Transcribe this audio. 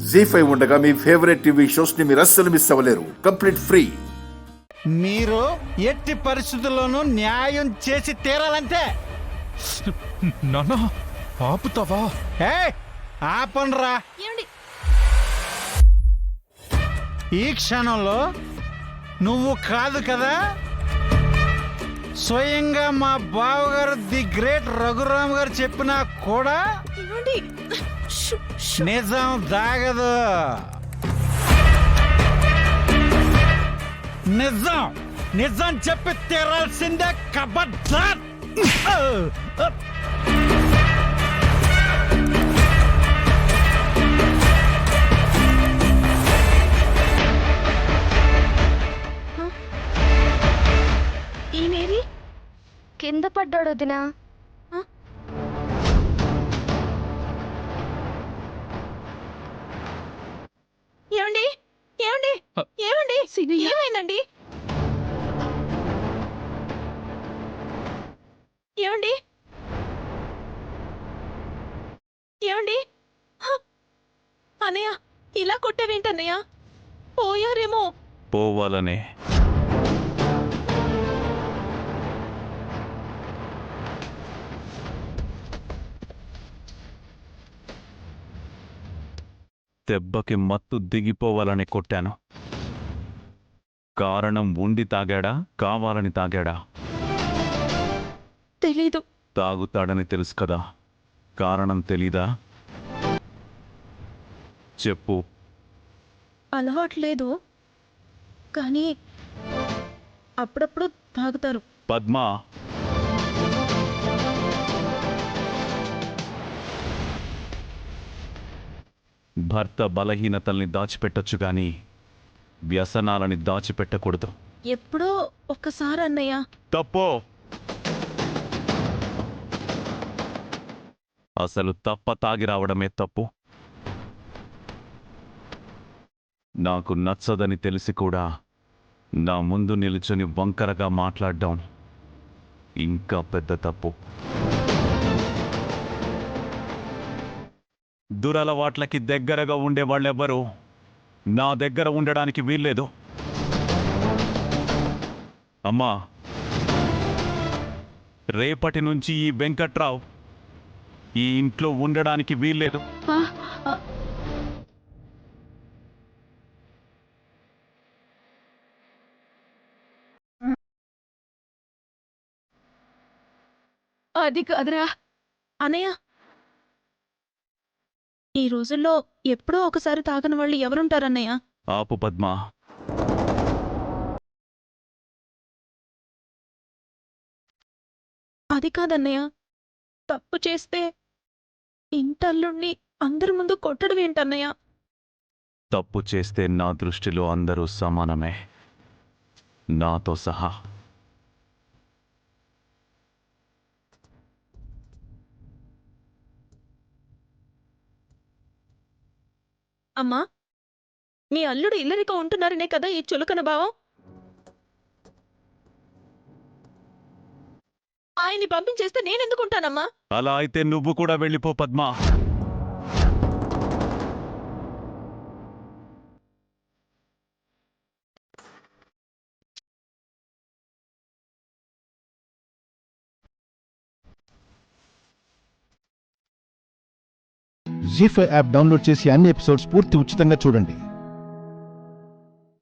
జీ5 ఉండగా మీ favourite TV shows ని మీరు అస్సలు మిస్ అవ్వలేరు. Complete free. మీరు ఎట్టి పరిస్థితుల్లోనూ న్యాయం చేసి తీరాలంటే నాన్న ఆపుతావా? ఆపండ్రా. ఈ క్షణంలో నువ్వు కాదు కదా, స్వయంగా మా బావగారు ది గ్రేట్ రఘురామ్ గారు చెప్పినా కూడా నిజం దాగదు. నిజం నిజం చెప్పి తీరాల్సిందే. కబడ్దార్. ఈయనేది కింద పడ్డాడు వదినా. ఏమండి ఏమండి ఏమండి ఏమైందండి? ఏమండి ఏమండి అన్నయ్య, ఇలా కొట్టావేంటన్నయ్య? పోయారేమో. పోవాలనే. దెబ్బకి మత్తు దిగిపోవాలని కొట్టాను. కారణం ఉండి తాగాడా, కావాలని తాగాడా? తెలీదు. తాగుతాడని తెలుసు కదా, కారణం తెలీదా? చెప్పు. అలవాట్లేదు, కానీ అప్పుడప్పుడు తాగుతారు. పద్మా, భర్త బలహీనతల్ని దాచిపెట్టొచ్చు గాని వ్యసనాలని దాచిపెట్టకూడదు. ఎప్పుడో ఒక్కసారి అన్నయ్య. తప్పు. అసలు తాగి రావడమే తప్పు. నాకు నచ్చదని తెలిసి కూడా నా ముందు నిలుచుని వంకరగా మాట్లాడడం ఇంకా పెద్ద తప్పు. దురలవాట్లకి దగ్గరగా ఉండేవాళ్ళెవ్వరూ నా దగ్గర ఉండడానికి వీల్లేదు. అమ్మా, రేపటి నుంచి ఈ వెంకట్రావు ఈ ఇంట్లో ఉండడానికి వీల్లేదు. అది కాదురా అన్నయ్య, ఈ రోజుల్లో ఎప్పుడో ఒకసారి తాగని వాళ్ళు ఎవరుంటారన్నయ్య? ఆపు పద్మా. అది కాదన్నయ్య, తప్పు చేస్తే ఇంటల్లుణ్ణి అందరి ముందు కొట్టడం ఏంటన్నయ్య? తప్పు చేస్తే నా దృష్టిలో అందరూ సమానమే, నాతో సహా. అమ్మా, మీ అల్లుడు ఇల్లరిక ఉంటున్నారనే కదా ఈ చులకన భావం? ఆయన్ని పంపించేస్తే నేనెందుకుంటానమ్మా? అలా అయితే నువ్వు కూడా వెళ్ళిపో పద్మా. జీ5 యాప్ డౌన్లోడ్ చేసి అన్ని ఎపిసోడ్స్ పూర్తి ఉచితంగా చూడండి.